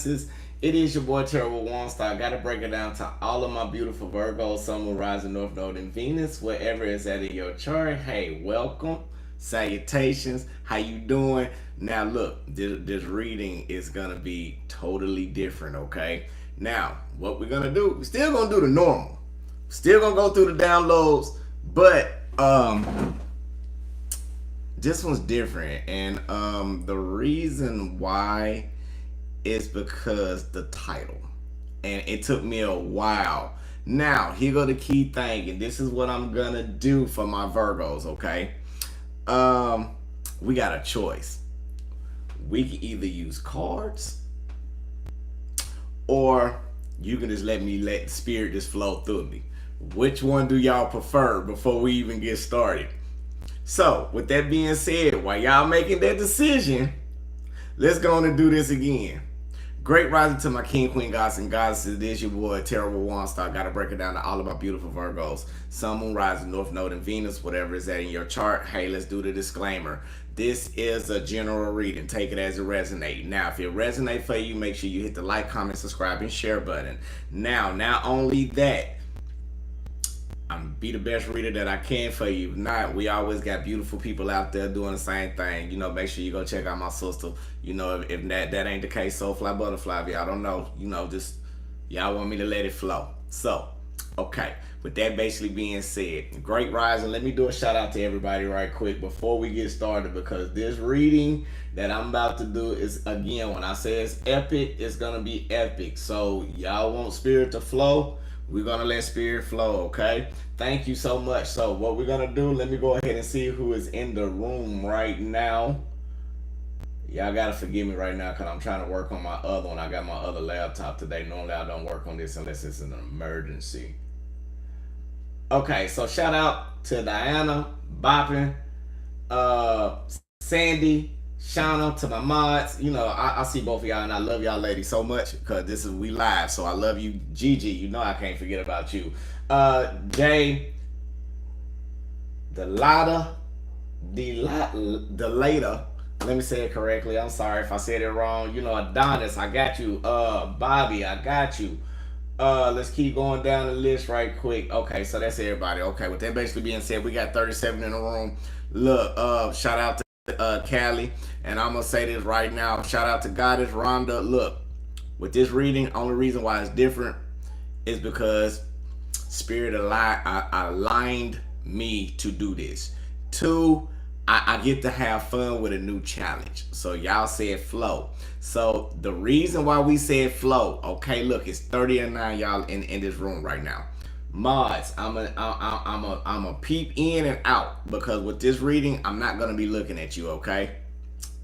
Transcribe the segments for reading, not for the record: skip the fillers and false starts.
Narcissist. It is your boy Terrible Waunstar. I gotta break it down to all of my beautiful Virgos, Sun, Moon, Rising, North Node, and Venus, wherever it's at in your chart. Hey, welcome, salutations. How you doing? Now look, this reading is gonna be totally different. Okay. Now what we're gonna do? We're still gonna do the normal. Still gonna go through the downloads, but this one's different, and the reason why is because the title, and it took me a while. Now here go the key thing, and this is what I'm gonna do for my Virgos. Okay, we got a choice. We can either use cards, or you can just let the spirit just flow through me. Which one do y'all prefer before we even get started? So, with that being said, while y'all making that decision, let's go on and do this again. Great rising to my king, queen, gods, and goddesses. It is your boy, Terrible Waunstar. Got to break it down to all of my beautiful Virgos. Sun, Moon, Rising, North Node, and Venus, whatever is that in your chart. Hey, let's do the disclaimer. This is a general reading. Take it as it resonates. Now, if it resonates for you, make sure you hit the like, comment, subscribe, and share button. Now, not only that, I'm be the best reader that I can for you. If not, we always got beautiful people out there doing the same thing. You know, make sure you go check out my sister. You know, if that ain't the case, Soulfly Butterfly, if y'all don't know, you know, just y'all want me to let it flow. So, okay. With that basically being said, great rising. Let me do a shout out to everybody right quick before we get started, because this reading that I'm about to do is, again, when I say it's epic, it's gonna be epic. So y'all want spirit to flow? We're gonna let spirit flow, okay? Thank you so much. So what we're gonna do, let me go ahead and see who is in the room right now. Y'all gotta forgive me right now because I'm trying to work on my other one. I got my other laptop today. Normally I don't work on this unless it's an emergency. Okay, so shout out to Diana, Boppin, Sandy, Shauna, to my mods. You know, I see both of y'all, and I love y'all ladies so much because we live. So I love you, Gigi. You know I can't forget about you. Jay, Delata. Let me say it correctly. I'm sorry if I said it wrong. You know, Adonis, I got you. Bobby, I got you. Let's keep going down the list right quick. Okay, so that's everybody. Okay, with that basically being said, we got 37 in the room. Look, shout out to Callie, and I'm gonna say this right now. Shout out to Goddess Rhonda. Look, with this reading, only reason why it's different is because Spirit aligned me to do this. Two, I get to have fun with a new challenge. So y'all said flow. So the reason why we said flow, okay, look, it's 30 and 9 y'all in this room right now. Mods, I'm a peep in and out, because with this reading, I'm not gonna be looking at you, okay?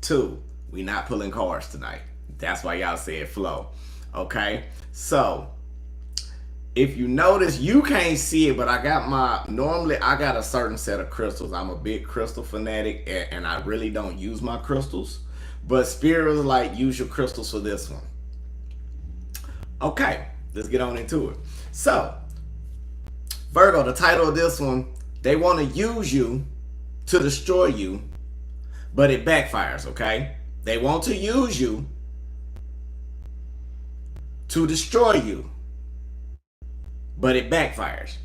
Two, we not pulling cards tonight. That's why y'all said flow, okay? So if you notice, you can't see it, but normally I got a certain set of crystals. I'm a big crystal fanatic, and I really don't use my crystals, but Spirit was like, use your crystals for this one. Okay, let's get on into it. So, Virgo, the title of this one, they want to use you to destroy you, but it backfires, okay? They want to use you to destroy you, but it backfires.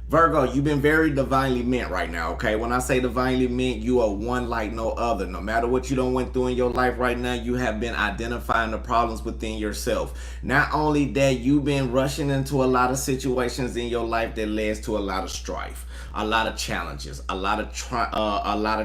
Virgo, you've been very divinely meant right now, okay? When I say divinely meant, you are one like no other. No matter what you done went through in your life right now, you have been identifying the problems within yourself. Not only that, you've been rushing into a lot of situations in your life that leads to a lot of strife, a lot of challenges, a lot of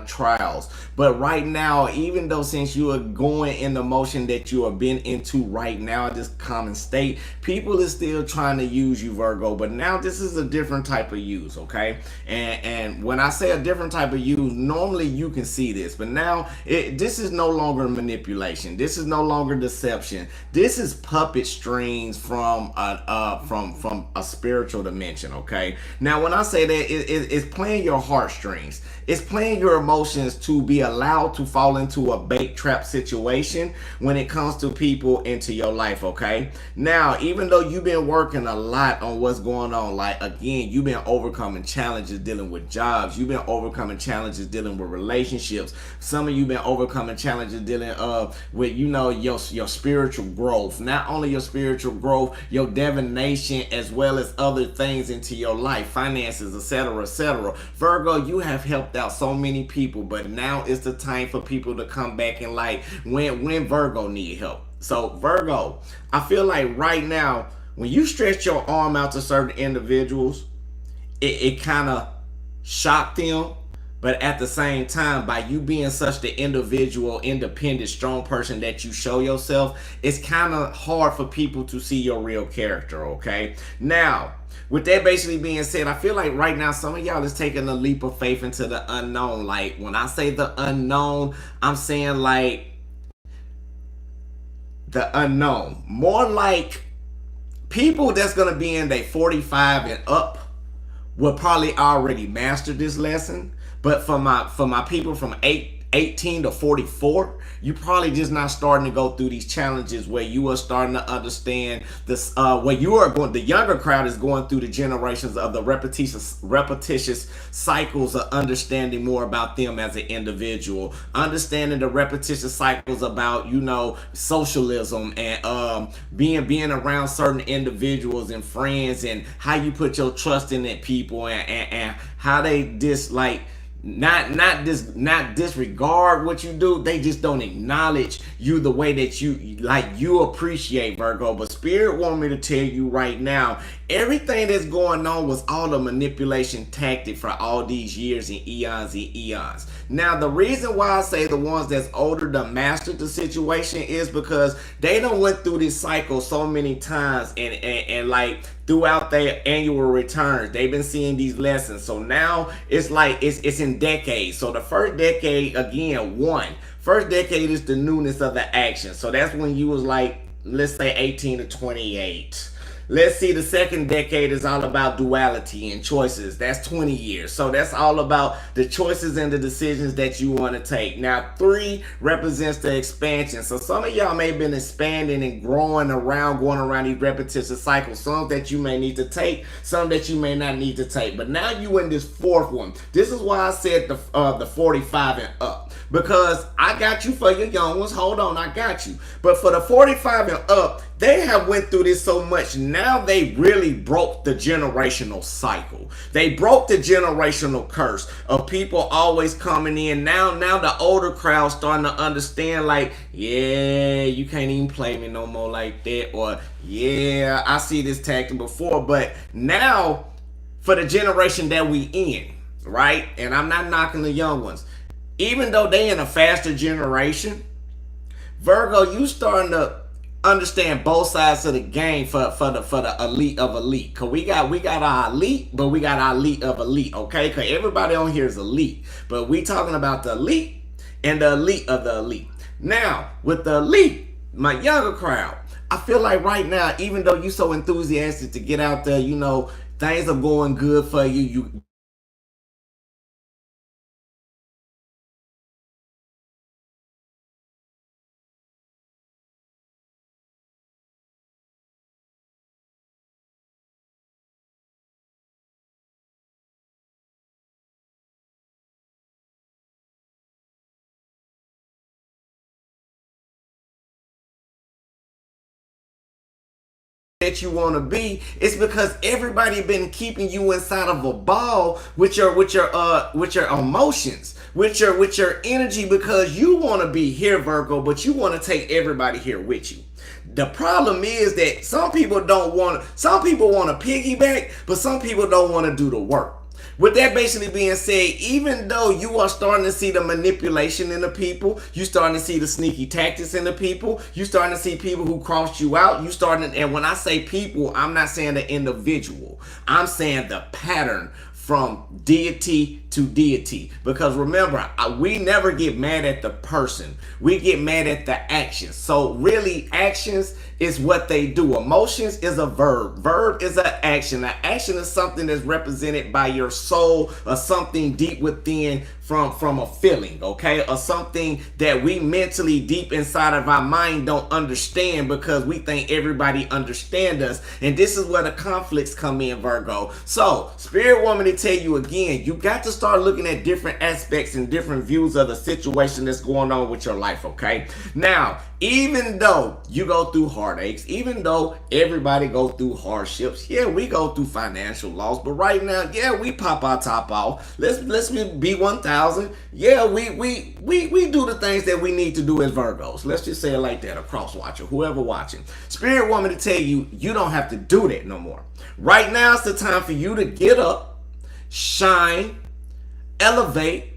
trials. But right now, even though since you are going in the motion that you have been into right now, this common state, people is still trying to use you, Virgo. But now this is a different type of use, okay? And when I say a different type of use, normally you can see this, but now this is no longer manipulation. This is no longer deception. This is puppet strings from a spiritual dimension, okay? Now when I say that, it's playing your heartstrings. It's playing your emotions to be allowed to fall into a bait trap situation when it comes to people into your life, okay? Now, even though you've been working a lot on what's going on, like again, you've been overcoming challenges dealing with jobs. You've been overcoming challenges dealing with relationships. Some of you been overcoming challenges dealing with, you know, your spiritual growth. Not only your spiritual growth, your divination, as well as other things into your life, finances, etc., etc. Virgo, you have helped out so many people, but now it's the time for people to come back and like when Virgo need help. So Virgo, I feel like right now, when you stretch your arm out to certain individuals, it kind of shocked them. But at the same time, by you being such the individual, independent, strong person that you show yourself, it's kind of hard for people to see your real character, okay? Now, with that basically being said, I feel like right now some of y'all is taking a leap of faith into the unknown. Like, when I say the unknown, I'm saying like the unknown. More like people that's going to be in their 45 and up will probably already master this lesson. But for my people from 18 to 44, you probably just not starting to go through these challenges where you are starting to understand this, where you are going, the younger crowd is going through the generations of the repetitious cycles of understanding more about them as an individual, understanding the repetitious cycles about, you know, socialism and being around certain individuals and friends, and how you put your trust in that people, and how they dislike, not disregard what you do. They just don't acknowledge you the way that you appreciate, Virgo. But Spirit want me to tell you right now, everything that's going on was all a manipulation tactic for all these years and eons. Now, the reason why I say the ones that's older to master the situation is because they done went through this cycle so many times, and like throughout their annual returns, they've been seeing these lessons. So now it's like it's in decades. So the first decade, again, first decade is the newness of the action. So that's when you was like, let's say 18 to 28. Let's see, the second decade is all about duality and choices. That's 20 years. So that's all about the choices and the decisions that you want to take. Now, 3 represents the expansion. So some of y'all may have been expanding and going around these repetitious cycles. Some that you may need to take, some that you may not need to take. But now you in this 4th one. This is why I said the 45 and up. Because I got you for your young ones. Hold on, I got you. But for the 45 and up, they have went through this so much. Now they really broke the generational cycle. They broke the generational curse of people always coming in. Now the older crowd starting to understand, like, yeah, you can't even play me no more like that. Or, yeah, I see this tactic before. But now, for the generation that we in, right? And I'm not knocking the young ones. Even though they in a faster generation, Virgo, you starting to understand both sides of the game for the elite of elite. Cause we got our elite, but we got our elite of elite, okay? Cause everybody on here is elite, but we talking about the elite and the elite of the elite. Now, with the elite, my younger crowd, I feel like right now, even though you so enthusiastic to get out there, you know, things are going good for you. That you want to be, it's because everybody been keeping you inside of a ball with your emotions, with your energy, because you want to be here, Virgo, but you want to take everybody here with you. The problem is that some people want to piggyback, but some people don't want to do the work. With that basically being said, even though you are starting to see the manipulation in the people, you starting to see the sneaky tactics in the people, you starting to see people who crossed you out, and when I say people, I'm not saying the individual. I'm saying the pattern from deity to deity. Because remember, we never get mad at the person. We get mad at the actions. So really, actions is what they do. Emotions is a verb. Verb is an action. An action is something that's represented by your soul or something deep within from a feeling, okay? Or something that we mentally deep inside of our mind don't understand because we think everybody understands us. And this is where the conflicts come in, Virgo. So, Spirit want me to tell you again, you got to start looking at different aspects and different views of the situation that's going on with your life, okay? Now, even though you go through heartaches, even though everybody go through hardships, yeah, we go through financial loss, but right now, yeah, we pop our top off. Let's be 1,000. Yeah, we do the things that we need to do as Virgos. Let's just say it like that, a cross watcher, whoever watching. Spirit want me to tell you, you don't have to do that no more. Right now is the time for you to get up, shine, elevate,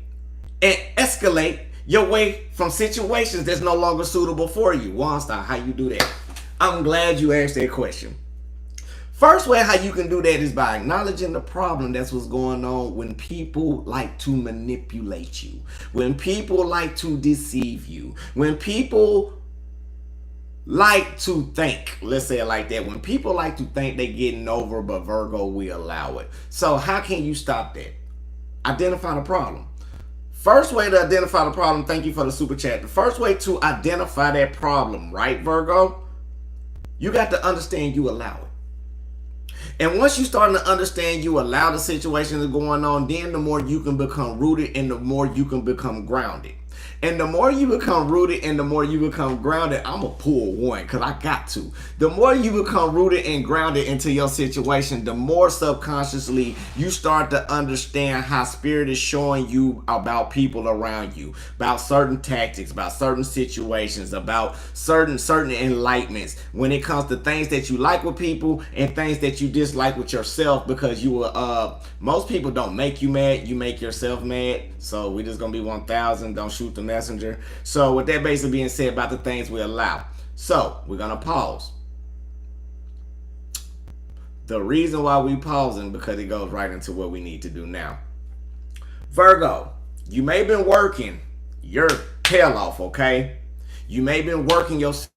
and escalate your way from situations that's no longer suitable for you. Waunstar, how you do that? I'm glad you asked that question. First way how you can do that is by acknowledging the problem. That's what's going on when people like to manipulate you, when people like to deceive you, when people like to think, let's say it like that, when people like to think they getting over, but Virgo, we allow it. So how can you stop that? Identify the problem. First way to identify the problem, thank you for the super chat. The first way to identify that problem, right, Virgo? You got to understand you allow it. And once you starting to understand you allow the situation that's going on, then the more you can become rooted and the more you can become grounded. And the more you become rooted and the more you become grounded, I'm going to pull one because I got to. The more you become rooted and grounded into your situation, the more subconsciously you start to understand how spirit is showing you about people around you, about certain tactics, about certain situations, about certain enlightenments when it comes to things that you like with people and things that you dislike with yourself, because most people don't make you mad, you make yourself mad. So we just going to be 1,000, don't shoot the messenger. So with that basically being said about the things we allow. So we're going to pause. The reason why we pausing, because it goes right into what we need to do now. Virgo, you may have been working your tail off, okay? You may have been working yourself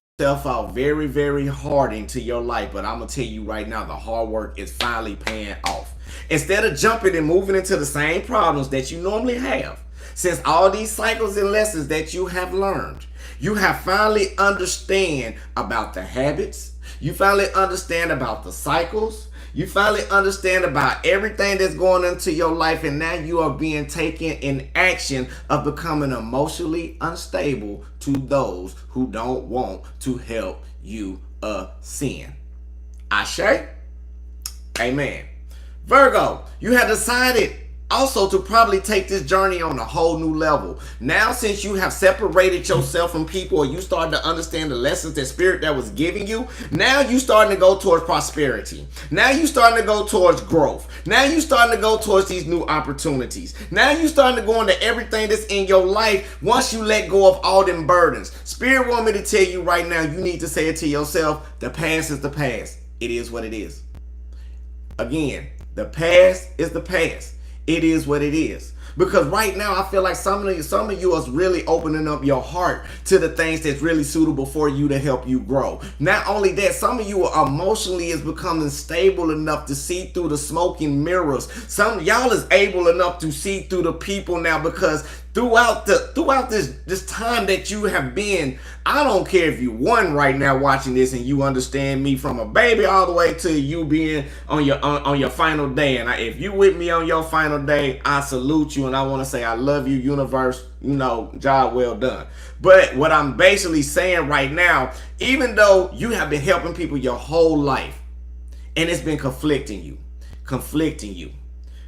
out very, very hard into your life, but I'm going to tell you right now, the hard work is finally paying off. Instead of jumping and moving into the same problems that you normally have, since all these cycles and lessons that you have learned, you have finally understand about the habits. You finally understand about the cycles. You finally understand about everything that's going into your life. And now you are being taken in action of becoming emotionally unstable to those who don't want to help you ascend. Ashe? Amen. Virgo, you have decided also to probably take this journey on a whole new level. Now, since you have separated yourself from people, or you started to understand the lessons that spirit that was giving you, now you starting to go towards prosperity. Now you starting to go towards growth. Now you starting to go towards these new opportunities. Now you starting to go into everything that's in your life once you let go of all them burdens. Spirit want me to tell you right now, you need to say it to yourself, the past is the past. It is what it is. Again, the past is the past. It is what it is. Because right now, I feel like some of you is really opening up your heart to the things that's really suitable for you to help you grow. Not only that, some of you are emotionally is becoming stable enough to see through the smoking mirrors. Some of y'all is able enough to see through the people now, because throughout this time that you have been, I don't care if you one right now watching this and you understand me from a baby all the way to you being on your final day. And if you with me on your final day, I salute you and I want to say I love you, universe. You know, job well done. But what I'm basically saying right now, even though you have been helping people your whole life and it's been conflicting you.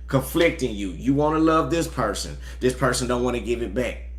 You want to love this person don't want to give it back.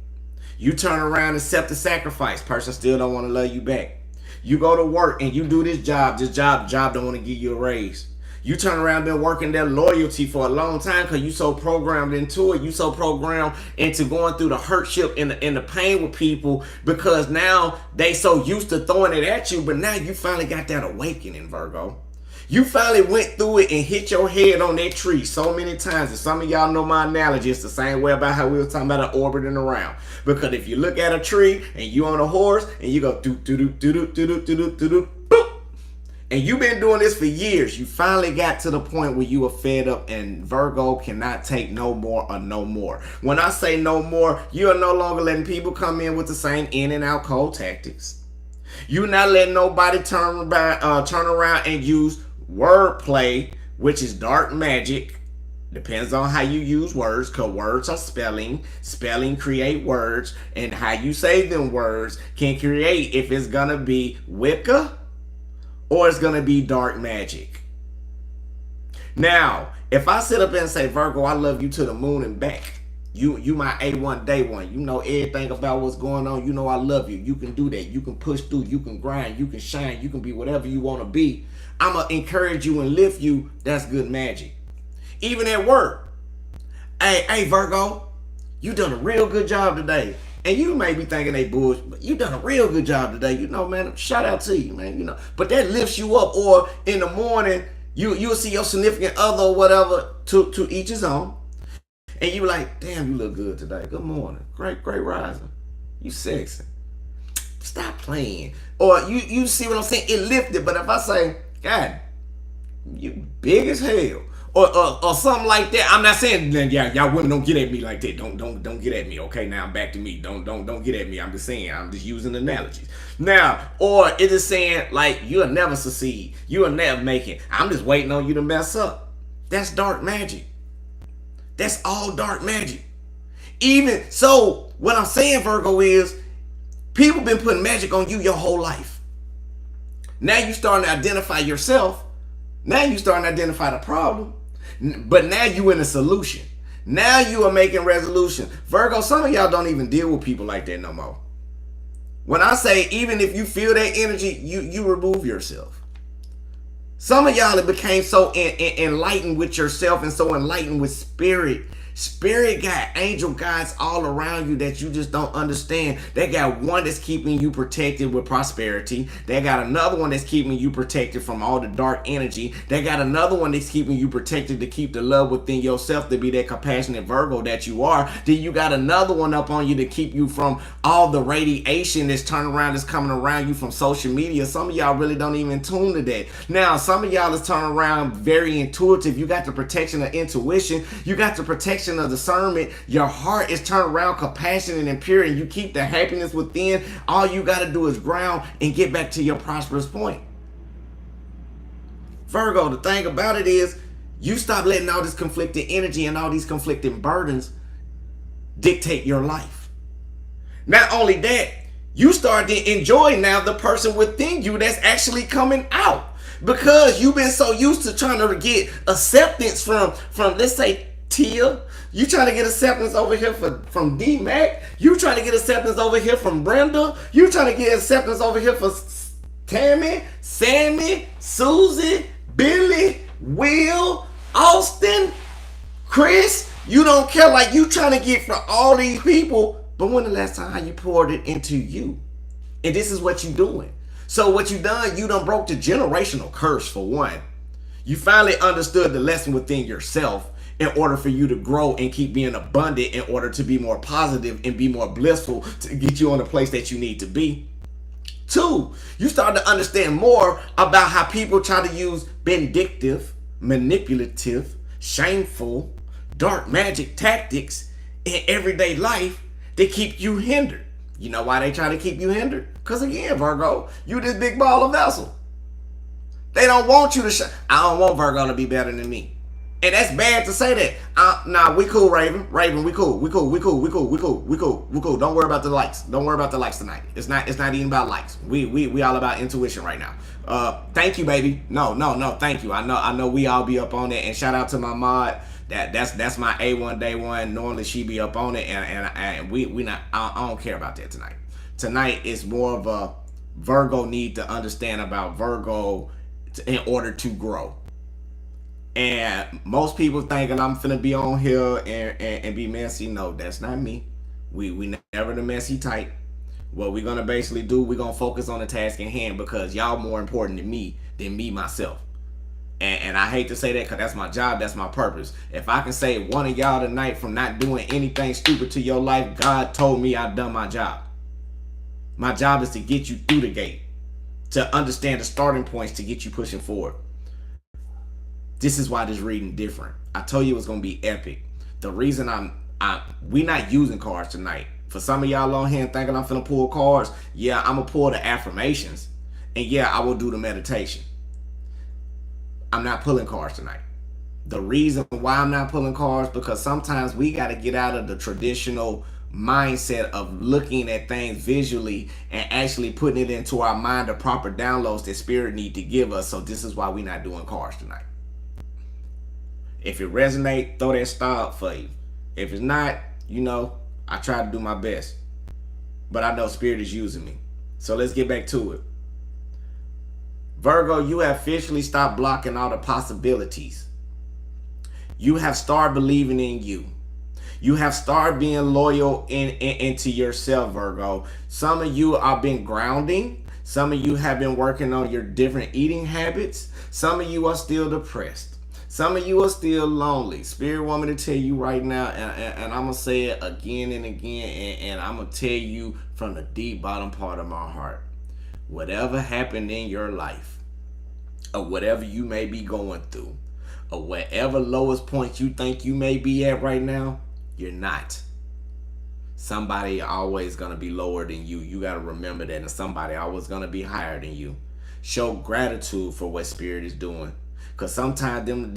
You turn around and accept the sacrifice, person still don't want to love you back. You go to work and you do this job don't want to give you a raise. You turn around, been working that loyalty for a long time because you so programmed into it. You so programmed into going through the hardship and the pain with people, because now they so used to throwing it at you, but now you finally got that awakening, Virgo. You finally went through it and hit your head on that tree so many times. And some of y'all know my analogy. It's the same way about how we were talking about it orbiting around. Because if you look at a tree and you on a horse and you go do do do do do do do do do boop, and you've been doing this for years, you finally got to the point where you are fed up, and Virgo cannot take no more or no more. When I say no more, you are no longer letting people come in with the same in and out cold tactics. You're not letting nobody turn around and use wordplay, which is dark magic. Depends on how you use words, because words are spelling. Spelling create words, and how you say them words can create if it's gonna be Wicca or it's gonna be dark magic. Now, if I sit up and say, Virgo, I love you to the moon and back. You my A1 day one. You know everything about what's going on. You know I love you. You can do that. You can push through. You can grind. You can shine. You can be whatever you want to be. I'm going to encourage you and lift you. That's good magic. Even at work. Hey, Virgo, you done a real good job today. And you may be thinking they bullshit, but you done a real good job today. You know, man, shout out to you, man. You know, but that lifts you up. Or in the morning, you'll see your significant other or whatever, to each his own. And you like, damn, you look good today. Good morning. Great rising. You sexy. Stop playing. Or you see what I'm saying? It lifted. But if I say, God, you big as hell. Or something like that. I'm not saying then y'all women don't get at me like that. Don't get at me. Okay, now back to me. Don't get at me. I'm just saying. I'm just using analogies. Now, or it is saying like you'll never succeed. You'll never make it. I'm just waiting on you to mess up. That's dark magic. That's all dark magic. Even so, what I'm saying, Virgo, is people been putting magic on you your whole life. Now you starting to identify yourself. Now you starting to identify the problem. But now you in a solution. Now you are making resolution. Virgo, some of y'all don't even deal with people like that no more. When I say even if you feel that energy, you remove yourself. Some of y'all have became so enlightened with yourself and so enlightened with spirit. Spirit got angel guides all around you that you just don't understand. They got one that's keeping you protected with prosperity. They got another one that's keeping you protected from all the dark energy. They got another one that's keeping you protected to keep the love within yourself, to be that compassionate Virgo that you are. Then you got another one up on you to keep you from all the radiation that's turning around, that's coming around you from social media. Some of y'all really don't even tune to that. Now, some of y'all is turning around very intuitive. You got the protection of intuition. You got the protection of discernment. Your heart is turned around compassionate and pure, and you keep the happiness within. All you got to do is ground and get back to your prosperous point. Virgo, the thing about it is you stop letting all this conflicting energy and all these conflicting burdens dictate your life. Not only that, you start to enjoy now the person within you that's actually coming out, because you've been so used to trying to get acceptance from let's say Tia. You trying to get acceptance over here from D-Mac. You trying to get acceptance over here from Brenda. You trying to get acceptance over here for Tammy, Sammy, Susie, Billy, Will, Austin, Chris. You don't care. Like, you trying to get from all these people. But when the last time you poured it into you? And this is what you doing. So what you done broke the generational curse, for one. You finally understood the lesson within yourself, in order for you to grow and keep being abundant, in order to be more positive and be more blissful, to get you on the place that you need to be. Two, you start to understand more about how people try to use vindictive, manipulative, shameful, dark magic tactics in everyday life to keep you hindered. You know why they try to keep you hindered? Because again, Virgo, you this big ball of vessel. They don't want you to shine. I don't want Virgo to be better than me. And that's bad to say that. Nah, we cool, Raven. Raven, we cool. Don't worry about the likes. Don't worry about the likes tonight. It's not even about likes. We all about intuition right now. Thank you, baby. No, thank you. I know we all be up on it. And shout out to my mod. That's my A1 day one. Normally she be up on it, and we not. I don't care about that tonight. Tonight is more of a Virgo need to understand about Virgo in order to grow. And most people thinking I'm finna be on here and be messy. No, that's not me. We never the messy type. What we're gonna basically do, we're gonna focus on the task in hand, because y'all more important than me myself. And I hate to say that because that's my job, that's my purpose. If I can save one of y'all tonight from not doing anything stupid to your life, God told me I've done my job. My job is to get you through the gate, to understand the starting points to get you pushing forward. This is why this reading different. I told you it was gonna be epic. The reason we not using cards tonight. For some of y'all on here thinking I'm finna pull cards, yeah, I'm gonna pull the affirmations, and yeah, I will do the meditation. I'm not pulling cards tonight. The reason why I'm not pulling cards, because sometimes we got to get out of the traditional mindset of looking at things visually and actually putting it into our mind, the proper downloads that spirit need to give us. So this is why we're not doing cards tonight. If it resonates, throw that star up for you. If it's not, I try to do my best. But I know spirit is using me. So let's get back to it. Virgo, you have officially stopped blocking all the possibilities. You have started believing in you. You have started being loyal into yourself, Virgo. Some of you have been grounding. Some of you have been working on your different eating habits. Some of you are still depressed. Some of you are still lonely. Spirit want me to tell you right now, and I'm going to say it again and again, and I'm going to tell you from the deep bottom part of my heart. Whatever happened in your life, or whatever you may be going through, or whatever lowest point you think you may be at right now, you're not. Somebody always gonna be lower than you. You gotta remember that, and somebody always gonna be higher than you. Show gratitude for what spirit is doing, cause sometimes them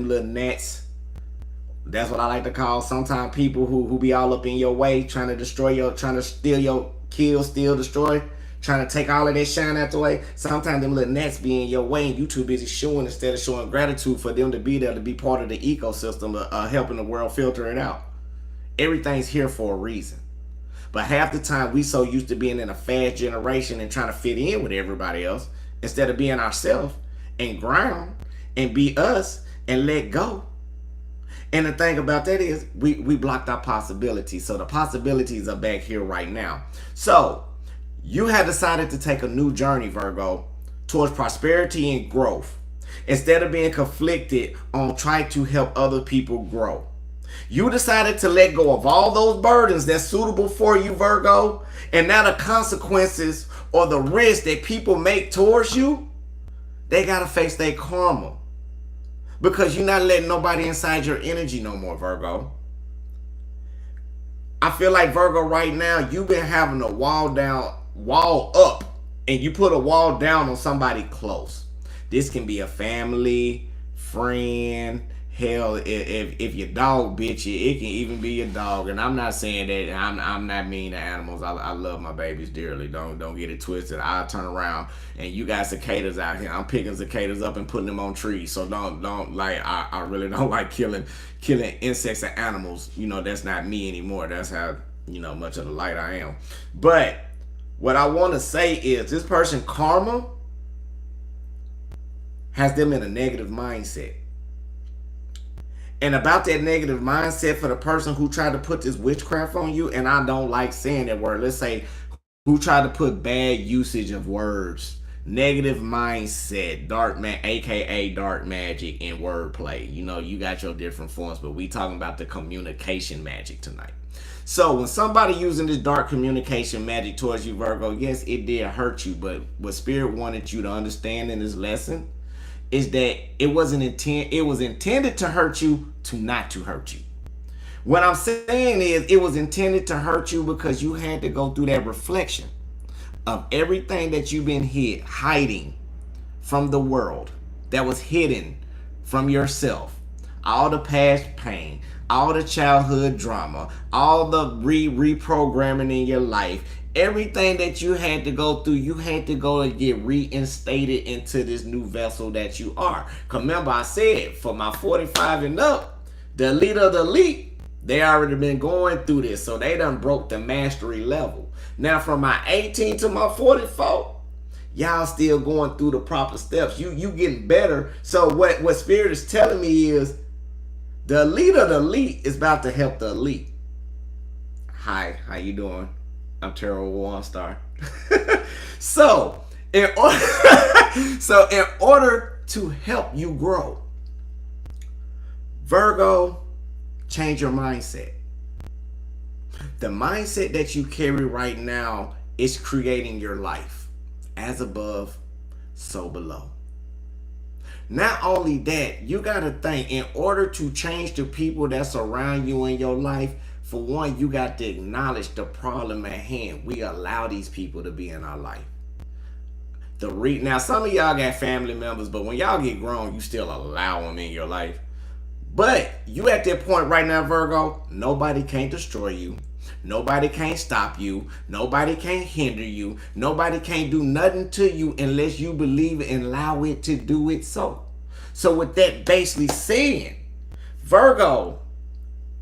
little gnats, that's what I like to call sometimes people who be all up in your way, trying to destroy trying to steal your, kill, steal, destroy, trying to take all of that shine out the way. Sometimes them little gnats be in your way and you too busy showing instead of showing gratitude for them to be there, to be part of the ecosystem, helping the world filter it out. Everything's here for a reason. But half the time we so used to being in a fast generation and trying to fit in with everybody else instead of being ourselves and ground and be us and let go. And the thing about that is we blocked our possibilities. So the possibilities are back here right now. So you have decided to take a new journey, Virgo, towards prosperity and growth. Instead of being conflicted on trying to help other people grow. You decided to let go of all those burdens that's suitable for you, Virgo. And now the consequences or the risk that people make towards you, they got to face their karma. Because you're not letting nobody inside your energy no more, Virgo. I feel like, Virgo, right now, you've been having a wall up, and you put a wall down on somebody close. This can be a family, friend, hell, if your dog bit you, it can even be your dog. And I'm not saying that I'm not mean to animals. I love my babies dearly. Don't get it twisted. I'll turn around and you got cicadas out here. I'm picking cicadas up and putting them on trees. So don't like, I really don't like killing insects and animals. That's not me anymore. That's how much of the light I am. But what I want to say is this person karma has them in a negative mindset. And about that negative mindset for the person who tried to put this witchcraft on you, and I don't like saying that word, let's say who tried to put bad usage of words, negative mindset, aka dark magic and wordplay. You got your different forms, but we talking about the communication magic tonight. So when somebody using this dark communication magic towards you, Virgo, yes, it did hurt you, but what spirit wanted you to understand in this lesson is that it was intended to hurt you to not to hurt you. What I'm saying is it was intended to hurt you because you had to go through that reflection of everything that you've been hiding from the world, that was hidden from yourself. All the past pain, all the childhood drama, all the reprogramming in your life, everything that you had to go through, you had to go and get reinstated into this new vessel that you are. Because remember I said, for my 45 and up, the elite of the elite, they already been going through this. So they done broke the mastery level. Now from my 18 to my 44, y'all still going through the proper steps. You getting better. So what spirit is telling me is the elite of the elite is about to help the elite. Hi, how you doing? I'm terrible Waunstar. So in order to help you grow. Virgo, change your mindset. The mindset that you carry right now is creating your life. As above, so below. Not only that, you got to think, in order to change the people that surround you in your life, for one, you got to acknowledge the problem at hand. We allow these people to be in our life. Now, some of y'all got family members, but when y'all get grown, you still allow them in your life. But you at that point right now, Virgo, nobody can't destroy you. Nobody can't stop you. Nobody can't hinder you. Nobody can't do nothing to you unless you believe it and allow it to do it so. So with that basically saying, Virgo,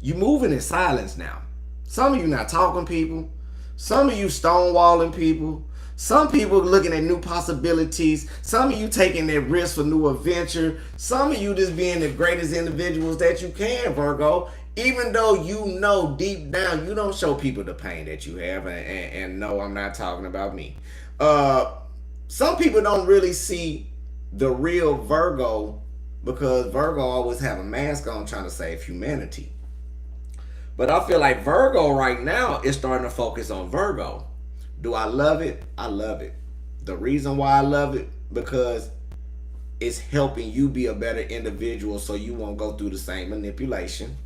you moving in silence now. Some of you not talking people. Some of you stonewalling people. Some people looking at new possibilities. Some of you taking that risk for new adventure. Some of you just being the greatest individuals that you can, Virgo. Even though you know deep down you don't show people the pain that you have. And no, I'm not talking about me. Some people don't really see the real Virgo because Virgo always have a mask on trying to save humanity. But I feel like Virgo right now is starting to focus on Virgo. Do I love it? I love it. The reason why I love it, because it's helping you be a better individual so you won't go through the same manipulation.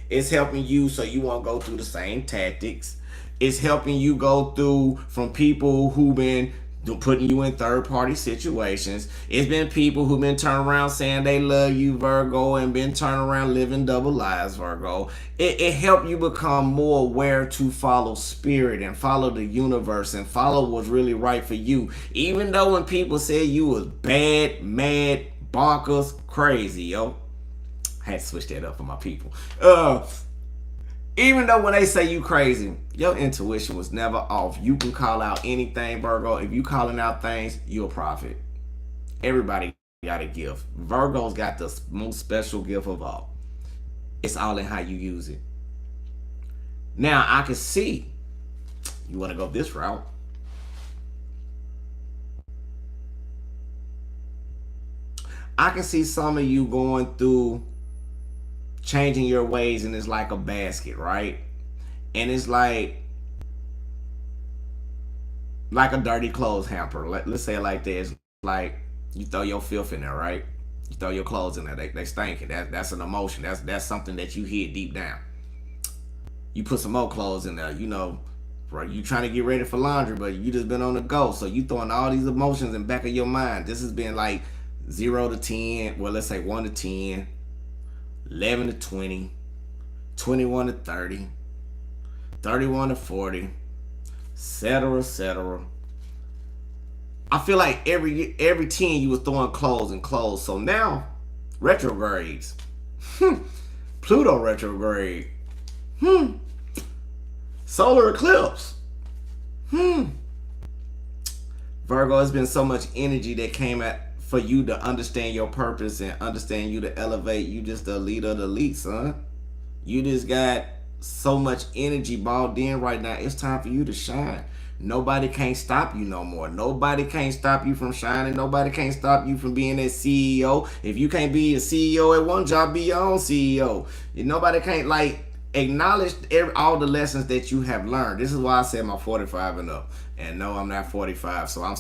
It's helping you so you won't go through the same tactics. It's helping you go through from people who've been putting you in third-party situations. It's been people who've been turning around saying they love you, Virgo, and been turning around living double lives, Virgo. It helped you become more aware to follow spirit and follow the universe and follow what's really right for you. Even though when people say you was bad, mad, bonkers, crazy, yo. I had to switch that up for my people. Even though when they say you crazy, your intuition was never off. You can call out anything, Virgo. If you calling out things, you'll profit. Everybody got a gift. Virgo's got the most special gift of all. It's all in how you use it. Now, I can see you want to go this route. I can see some of you going through changing your ways, and it's like a basket, right? And it's like a dirty clothes hamper. Let's say it like this. It's like you throw your filth in there, right? You throw your clothes in there. They stinking. That's an emotion. That's something that you hid deep down. You put some more clothes in there, you know, right? You trying to get ready for laundry, but you just been on the go. So you throwing all these emotions in the back of your mind. This has been like 0 to 10. Well, let's say 1 to 10. 11 to 20, 21 to 30, 31 to 40, etc., etc. I feel like every 10 you was throwing clothes and clothes. So now, retrogrades. Pluto retrograde. Solar eclipse. Virgo, has been so much energy that came at for you to understand your purpose and understand you to elevate. You just the elite of the elite, son. You just got so much energy balled in right now. It's time for you to shine. Nobody can't stop you no more. Nobody can't stop you from shining. Nobody can't stop you from being that CEO. If you can't be a CEO at one job, be your own CEO. Nobody can't, like, acknowledge all the lessons that you have learned. This is why I said my 45 and up. And no, I'm not 45, so I'm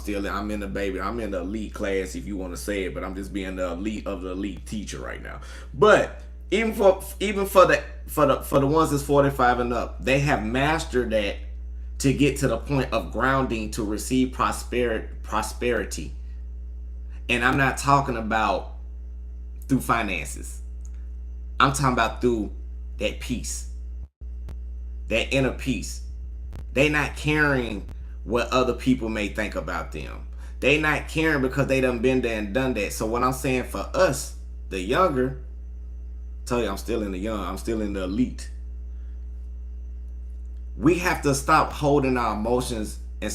in the elite class, if you want to say it, but I'm just being the elite of the elite teacher right now. But even for the ones that's 45 and up, they have mastered that to get to the point of grounding to receive prosperity. And I'm not talking about through finances. I'm talking about through that peace, that inner peace. They not caring what other people may think about them. They not caring because they done been there and done that. So what I'm saying for us, the younger, I tell you, I'm still in the elite. We have to stop holding our emotions and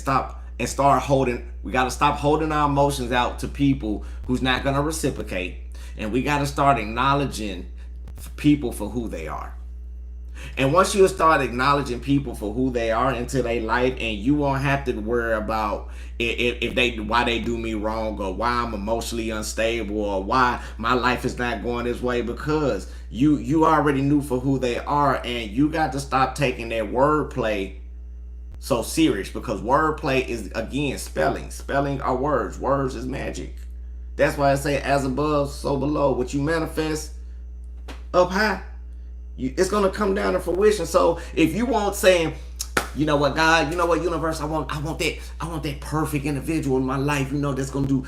we got to stop holding our emotions out to people who's not going to reciprocate. And we got to start acknowledging people for who they are. And once you start acknowledging people for who they are into their life, and you won't have to worry about if they why they do me wrong, or why I'm emotionally unstable, or why my life is not going this way, because you already knew for who they are. And you got to stop taking that wordplay so serious, because wordplay is, again, spelling are words is magic. That's why I say, as above so below. What you manifest up high, it's gonna come down to fruition. So if you won't say, you know what, God, you know what, universe, I want that perfect individual in my life, that's gonna do,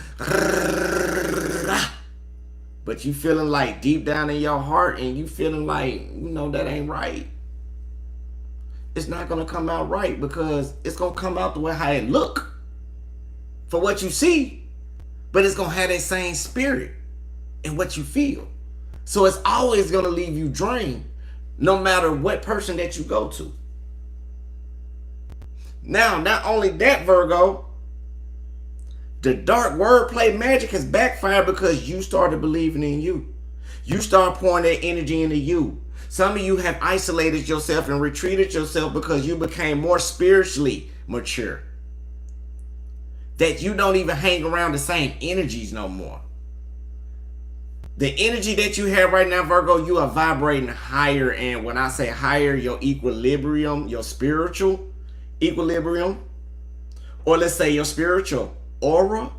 but you feeling like deep down in your heart, and you feeling like, that ain't right, it's not gonna come out right, because it's gonna come out the way how it look for what you see, but it's gonna have that same spirit in what you feel. So it's always gonna leave you drained, no matter what person that you go to. Now, not only that, Virgo, the dark wordplay magic has backfired because you started believing in you. You start pouring that energy into you. Some of you have isolated yourself and retreated yourself because you became more spiritually mature, that you don't even hang around the same energies no more. The energy that you have right now, Virgo, you are vibrating higher. And when I say higher, your equilibrium, your spiritual equilibrium, or let's say your spiritual aura,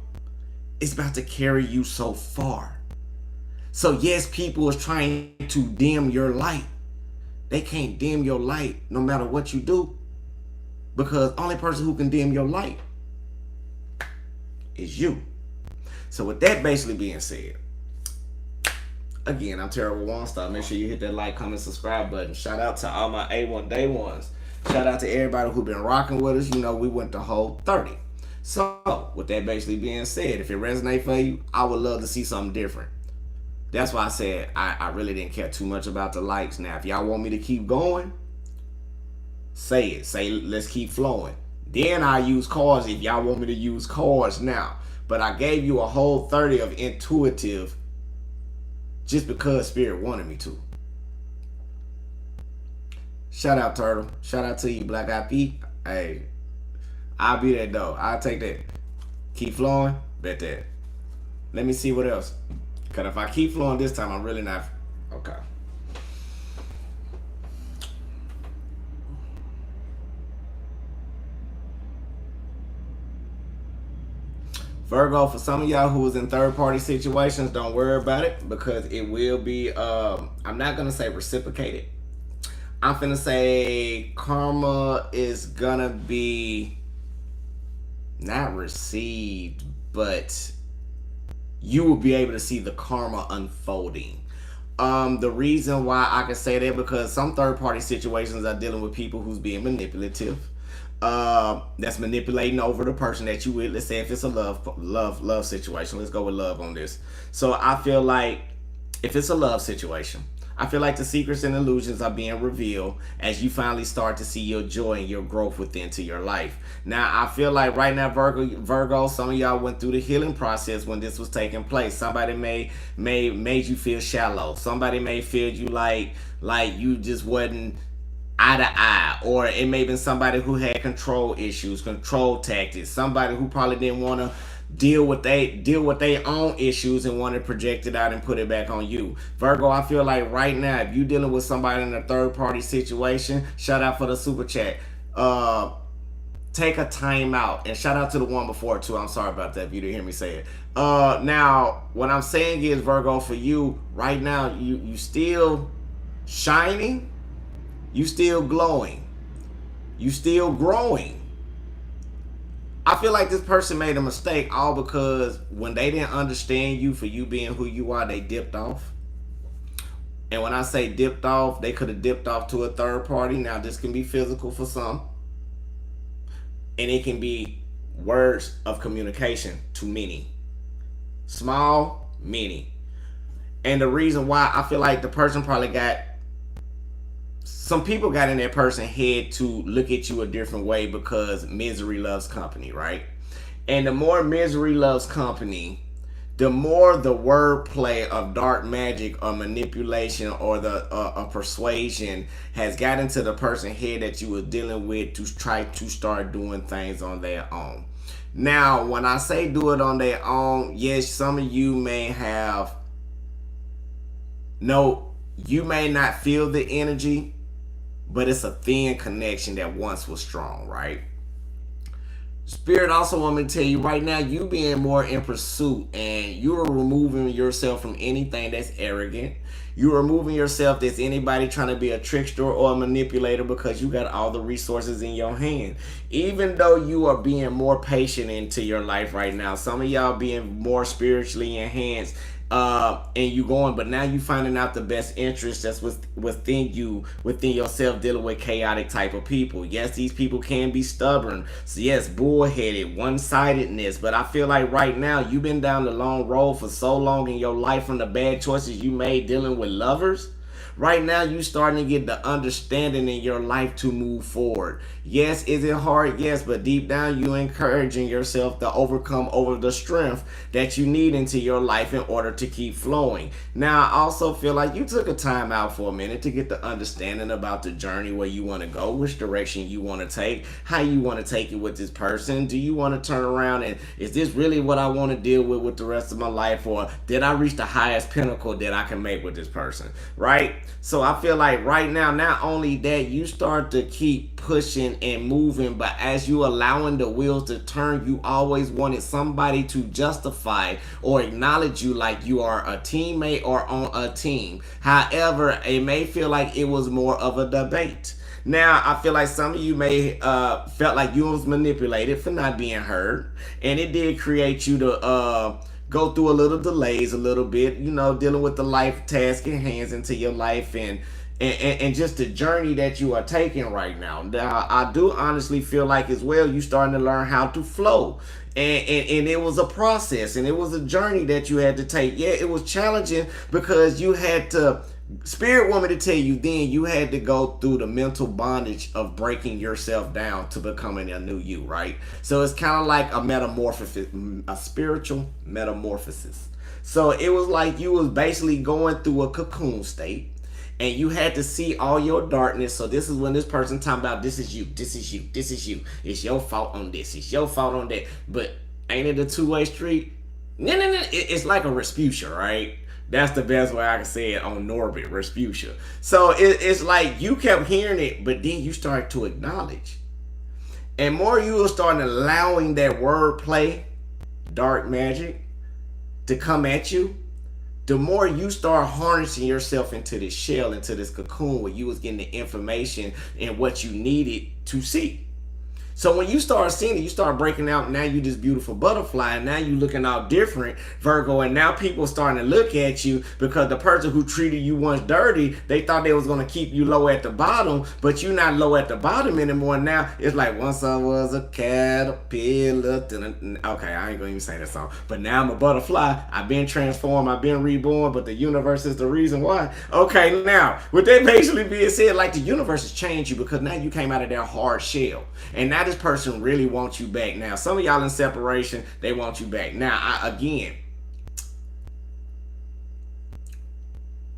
is about to carry you so far. So yes, people is trying to dim your light. They can't dim your light no matter what you do, because only person who can dim your light is you. So with that basically being said, again, I'm Terrible Waunstar. Make sure you hit that like, comment, subscribe button. Shout out to all my A1 Day Ones. Shout out to everybody who been rocking with us. We went the whole 30. So with that basically being said, if it resonates for you, I would love to see something different. That's why I said I really didn't care too much about the likes. Now, if y'all want me to keep going, say it. Say, let's keep flowing. Then I use cards if y'all want me to use cards now. But I gave you a whole 30 of intuitive just because Spirit wanted me to. Shout out, Turtle. Shout out to you, Black Eyed Pete. Hey, I'll be that though. I'll take that. Keep flowing. Bet that. Let me see what else. Because if I keep flowing this time, I'm really not. Okay. Virgo, for some of y'all who was in third-party situations, don't worry about it, because it will be, I'm not going to say reciprocated. I'm finna say karma is gonna be not received, but you will be able to see the karma unfolding. The reason why I can say that, because some third-party situations are dealing with people who's being manipulative. That's manipulating over the person that you with. Let's say if it's a love situation. Let's go with love on this. So I feel like if it's a love situation, I feel like the secrets and illusions are being revealed as you finally start to see your joy and your growth within to your life. Now, I feel like right now, Virgo, some of y'all went through the healing process when this was taking place. Somebody made you feel shallow. Somebody may feel you like you just wasn't eye to eye, or it may have been somebody who had control issues, control tactics, somebody who probably didn't want to deal with their own issues and want to project it out and put it back on you. Virgo, I feel like right now, if you're dealing with somebody in a third party situation, shout out for the super chat. Take a time out, and shout out to the one before too. I'm sorry about that if you didn't hear me say it. Now what I'm saying is, Virgo, for you right now, you still shining, you still glowing, you still growing. I feel like this person made a mistake all because when they didn't understand you for you being who you are, they dipped off. And when I say dipped off, they could have dipped off to a third party. Now, this can be physical for some, and it can be words of communication to many. Small, many. And the reason why I feel like the person probably some people got in that person's head to look at you a different way because misery loves company, right? And the more misery loves company, the more the wordplay of dark magic or manipulation or the persuasion has got into the person's head that you were dealing with to try to start doing things on their own. Now, when I say do it on their own, yes, some of you may have you may not feel the energy, but it's a thin connection that once was strong, right? Spirit also want me to tell you right now, you being more in pursuit and you're removing yourself from anything that's arrogant. You're removing yourself that's anybody trying to be a trickster or a manipulator, because you got all the resources in your hand. Even though you are being more patient into your life right now, some of y'all being more spiritually enhanced, and you going, but now you finding out the best interest that's within you, within yourself, dealing with chaotic type of people. Yes, these people can be stubborn. So yes, bullheaded, one-sidedness. But I feel like right now you've been down the long road for so long in your life from the bad choices you made dealing with lovers. Right now, you starting to get the understanding in your life to move forward. Yes, is it hard? Yes, but deep down, you encouraging yourself to overcome over the strength that you need into your life in order to keep flowing. Now, I also feel like you took a time out for a minute to get the understanding about the journey where you want to go, which direction you want to take, how you want to take it with this person. Do you want to turn around and is this really what I want to deal with the rest of my life, or did I reach the highest pinnacle that I can make with this person, right? So I feel like right now, not only that, you start to keep pushing and moving, but as you allowing the wheels to turn, you always wanted somebody to justify or acknowledge you like you are a teammate or on a team. However, it may feel like it was more of a debate. Now, I feel like some of you may felt like you was manipulated for not being heard, and it did create you to go through a little delays a little bit, dealing with the life task and hands into your life and just the journey that you are taking right now. Now, I do honestly feel like as well, you starting to learn how to flow. And it was a process and it was a journey that you had to take. Yeah, it was challenging because you had to, Spirit want me to tell you then, you had to go through the mental bondage of breaking yourself down to becoming a new you, right? So it's kind of like a metamorphosis, a spiritual metamorphosis. So it was like you was basically going through a cocoon state and you had to see all your darkness. So this is when this person talking about this is you, this is you, this is you. It's your fault on this, it's your fault on that. But ain't it a two-way street? No. It's like a Respucia, right? That's the best way I can say it on Norbit, Respucia. So it's like you kept hearing it, but then you start to acknowledge. And more you will start allowing that wordplay, dark magic, to come at you, the more you start harnessing yourself into this shell, into this cocoon where you was getting the information and what you needed to see. So when you start seeing it, you start breaking out. Now you this beautiful butterfly, and now you looking out different, Virgo. And now people starting to look at you because the person who treated you once dirty, they thought they was gonna keep you low at the bottom, but you're not low at the bottom anymore. Now it's like once I was a caterpillar. Okay, I ain't gonna even say that song. But now I'm a butterfly. I've been transformed. I've been reborn. But the universe is the reason why. Okay, now with that basically being said, like the universe has changed you because now you came out of that hard shell, and now this person really wants you back. Now some of y'all in separation, they want you back. Now again,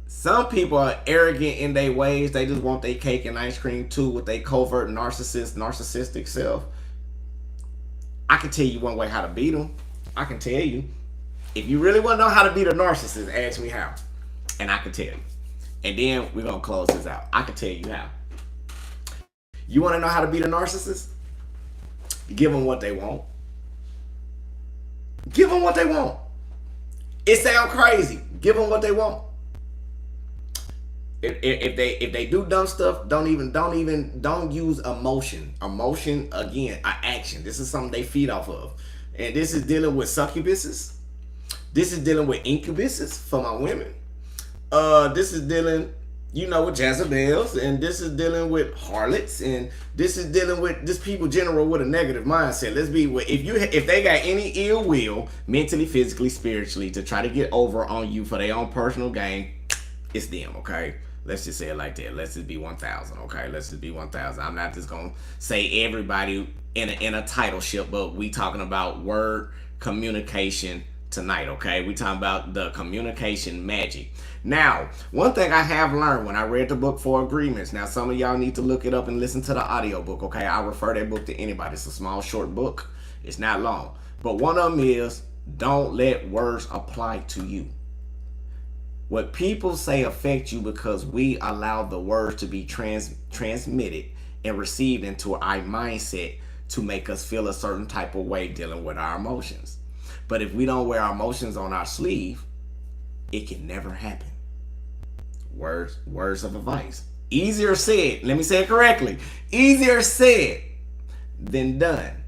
some people are arrogant in their ways. They just want their cake and ice cream too with their covert narcissistic self. I can tell you one way how to beat them. I can tell you. If you really want to know how to beat a narcissist, ask me how, and I can tell you. And then we're gonna close this out. I can tell you how. You want to know how to beat a narcissist? Give them what they want. Give them what they want. It sounds crazy. Give them what they want. If they do dumb stuff, don't use emotion. Emotion, again, an action. This is something they feed off of. And this is dealing with succubuses. This is dealing with incubuses for my women. This is dealing, with Jezebels, and this is dealing with harlots, and this is dealing with just people general with a negative mindset. Let's be, if they got any ill will, mentally, physically, spiritually, to try to get over on you for their own personal gain, it's them, okay? Let's just say it like that. Let's just be 1,000, okay? Let's just be 1,000. I'm not just gonna say everybody in a titleship, but we talking about word communication tonight, okay? We talking about the communication magic. Now, one thing I have learned when I read the book 4 Agreements, now some of y'all need to look it up and listen to the audiobook, okay? I refer that book to anybody. It's a small, short book. It's not long. But one of them is, don't let words apply to you. What people say affect you because we allow the words to be transmitted and received into our mindset to make us feel a certain type of way dealing with our emotions. But if we don't wear our emotions on our sleeve, it can never happen. Words of advice. Easier said, let me say it correctly. Easier said than done.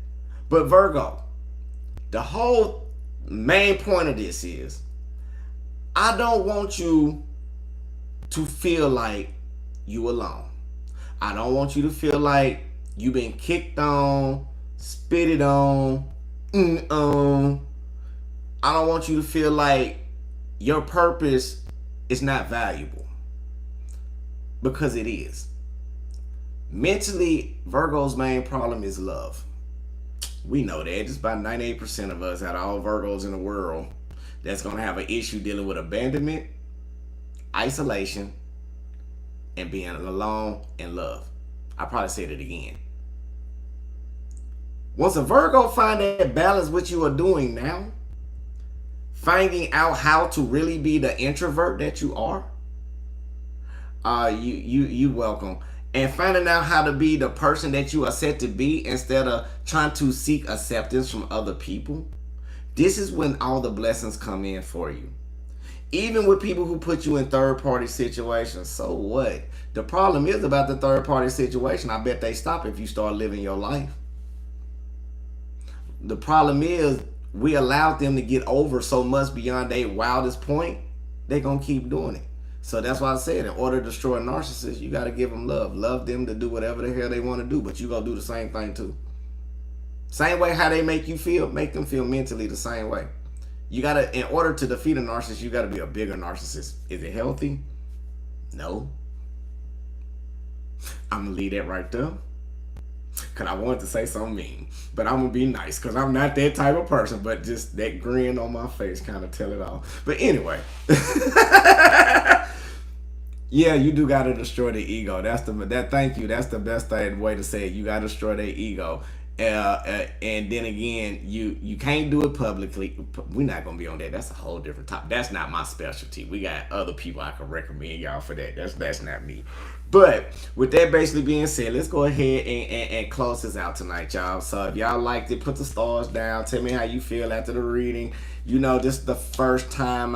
But Virgo, the whole main point of this is, I don't want you to feel like you alone. I don't want you to feel like you've been kicked on, spitted on, I don't want you to feel like your purpose is not valuable. Because it is. Mentally, Virgo's main problem is love. We know that. Just about 98% of us out of all Virgos in the world that's going to have an issue dealing with abandonment, isolation, and being alone in love. I probably said it again. Once a Virgo find that balance, what you are doing now, finding out how to really be the introvert that you are, you welcome. And finding out how to be the person that you are set to be instead of trying to seek acceptance from other people. This is when all the blessings come in for you. Even with people who put you in third-party situations, so what? The problem is about the third-party situation, I bet they stop if you start living your life. The problem is we allowed them to get over so much beyond their wildest point, they're going to keep doing it. So that's why I said, in order to destroy a narcissist, you got to give them love. Love them to do whatever the hell they want to do, but you going to do the same thing too. Same way how they make you feel, make them feel mentally the same way. You got to, in order to defeat a narcissist, you got to be a bigger narcissist. Is it healthy? No. I'm going to leave that right there. Because I wanted to say something mean. But I'm going to be nice because I'm not that type of person. But just that grin on my face kind of tell it all. But anyway. Yeah, you do got to destroy the ego. Thank you. That's the best way to say it. You got to destroy their ego. And then again, you can't do it publicly. We're not gonna be on that. That's a whole different topic. That's not my specialty. We got other people I can recommend y'all for that. That's not me. But with that basically being said, let's go ahead and close this out tonight, y'all. So if y'all liked it, put the stars down. Tell me how you feel after the reading. You know, this is the first time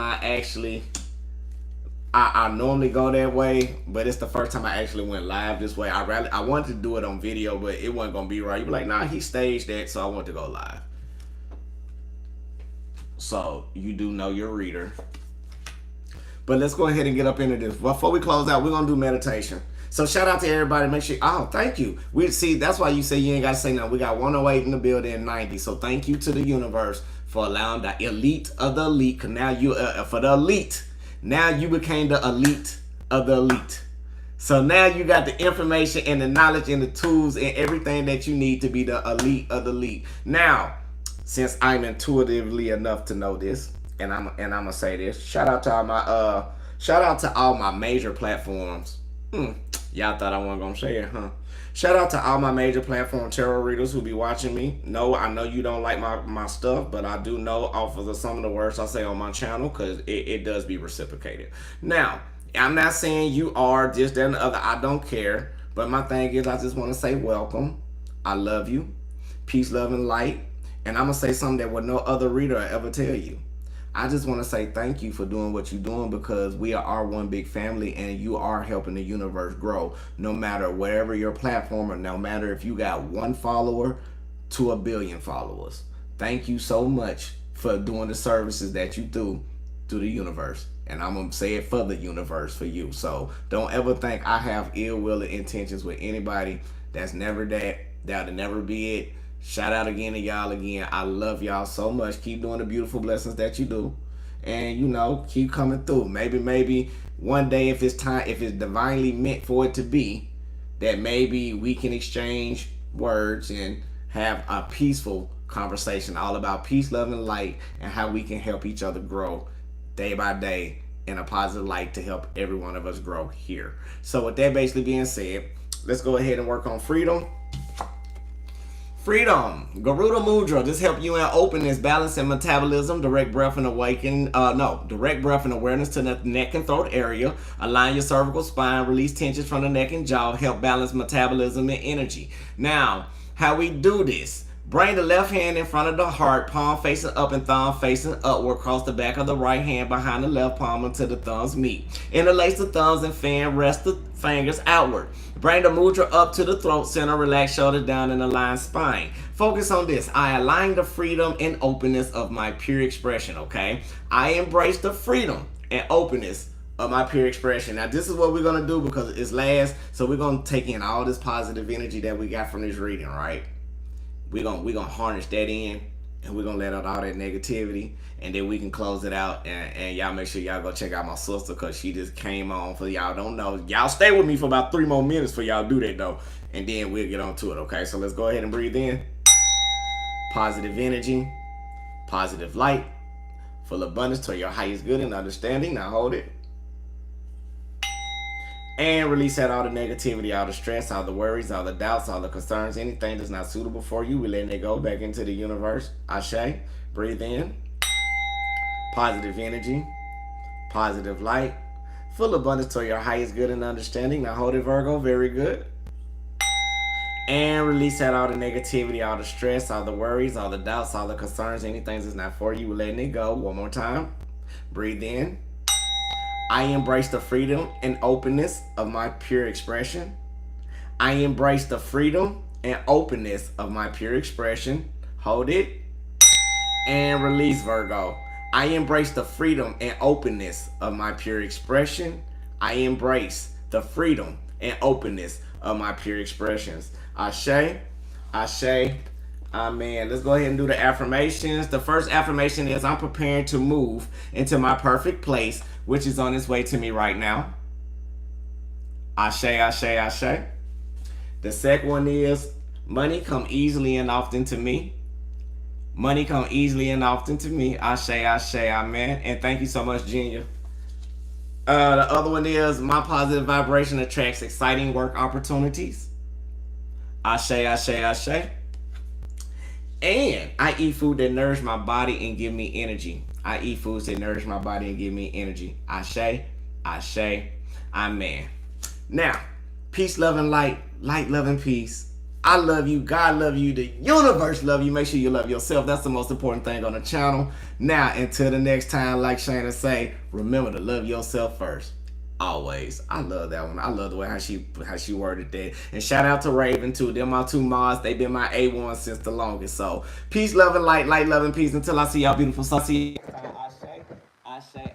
I normally go that way, but it's the first time I actually went live this way. I wanted to do it on video, but it wasn't going to be right. You'd be like, nah, he staged that, so I want to go live. So, you do know your reader. But let's go ahead and get up into this. Before we close out, we're going to do meditation. So, shout out to everybody. Make sure, oh, thank you. That's why you say you ain't got to say nothing. We got 108 in the building and 90. So, thank you to the universe for allowing the elite of the elite. Because now you, for the elite, now you became the elite of the elite. So now you got the information and the knowledge and the tools and everything that you need to be the elite of the elite. Now, since I'm intuitively enough to know this, and I'm gonna say this, shout out to all my major platforms. Y'all thought I wasn't gonna say it, huh? Shout out to all my major platform tarot readers who be watching me. No, I know you don't like my stuff, but I do know off of some of the words I say on my channel because it does be reciprocated. Now, I'm not saying you are this, that, and the other. I don't care. But my thing is I just want to say welcome. I love you. Peace, love, and light. And I'm going to say something that what no other reader will ever tell you. I just want to say thank you for doing what you're doing because we are one big family and you are helping the universe grow no matter whatever your platform or no matter if you got 1 follower to 1 billion followers. Thank you so much for doing the services that you do to the universe. And I'm going to say it for the universe for you. So don't ever think I have ill will intentions with anybody. That's never that. That'll never be it. Shout out again to y'all again. I love y'all so much. Keep doing the beautiful blessings that you do. And, you know, keep coming through. Maybe one day if it's divinely meant for it to be, that maybe we can exchange words and have a peaceful conversation all about peace, love, and light, and how we can help each other grow day by day in a positive light to help every one of us grow here. So with that basically being said, let's go ahead and work on freedom. Freedom. Garuda Mudra. This help you in openness, balance, and metabolism. Direct breath and direct breath and awareness to the neck and throat area. Align your cervical spine. Release tensions from the neck and jaw. Help balance metabolism and energy. Now, how we do this? Bring the left hand in front of the heart, palm facing up and thumb facing upward. Cross the back of the right hand behind the left palm until the thumbs meet. Interlace the thumbs and fan, rest the fingers outward. Bring the mudra up to the throat center, relax shoulders down and align spine. Focus on this. I align the freedom and openness of my pure expression, okay? I embrace the freedom and openness of my pure expression. Now, this is what we're going to do because it's last, so we're going to take in all this positive energy that we got from this reading, right? We're gonna harness that in, and we're gonna let out all that negativity, and then we can close it out. And y'all make sure y'all go check out my sister, because she just came on. For y'all don't know, y'all stay with me for about 3 more minutes for y'all do that though, and then we'll get on to it, okay? So let's go ahead and breathe in. Positive energy, positive light, full abundance to your highest good and understanding. Now hold it. And release out all the negativity, all the stress, all the worries, all the doubts, all the concerns, anything that's not suitable for you. We're letting it go back into the universe. Ashe. Breathe in. Positive energy, positive light, full abundance to your highest good and understanding. Now hold it, Virgo. Very good. And release out all the negativity, all the stress, all the worries, all the doubts, all the concerns, anything that's not for you. We're letting it go. One more time. Breathe in. I embrace the freedom and openness of my pure expression. I embrace the freedom and openness of my pure expression. Hold it. And release, Virgo. I embrace the freedom and openness of my pure expression. I embrace the freedom and openness of my pure expressions. Ashe, Ashe, Amen. Let's go ahead and do the affirmations. The first affirmation is, I'm preparing to move into my perfect place, which is on its way to me right now. Ashe, Ashe, Ashe. The second one is, money come easily and often to me. Money come easily and often to me. Ashe, Ashe, Amen. And thank you so much, Genia. The other one is, my positive vibration attracts exciting work opportunities. Ashe, Ashe, Ashe. And I eat food that nourish my body and give me energy. I eat foods that nourish my body and give me energy. Ashe, Ashe, Amen. Now, peace, love, and light. Light, love, and peace. I love you. God love you. The universe love you. Make sure you love yourself. That's the most important thing on the channel. Now, until the next time, like Shana say, remember to love yourself first. Always. I love that one. I love the way how she worded that. And shout out to Raven too. They're my two mods. They've been my A1 since the longest. So peace, love, and light. Light, love, and peace. Until I see y'all beautiful. So I see you. I say.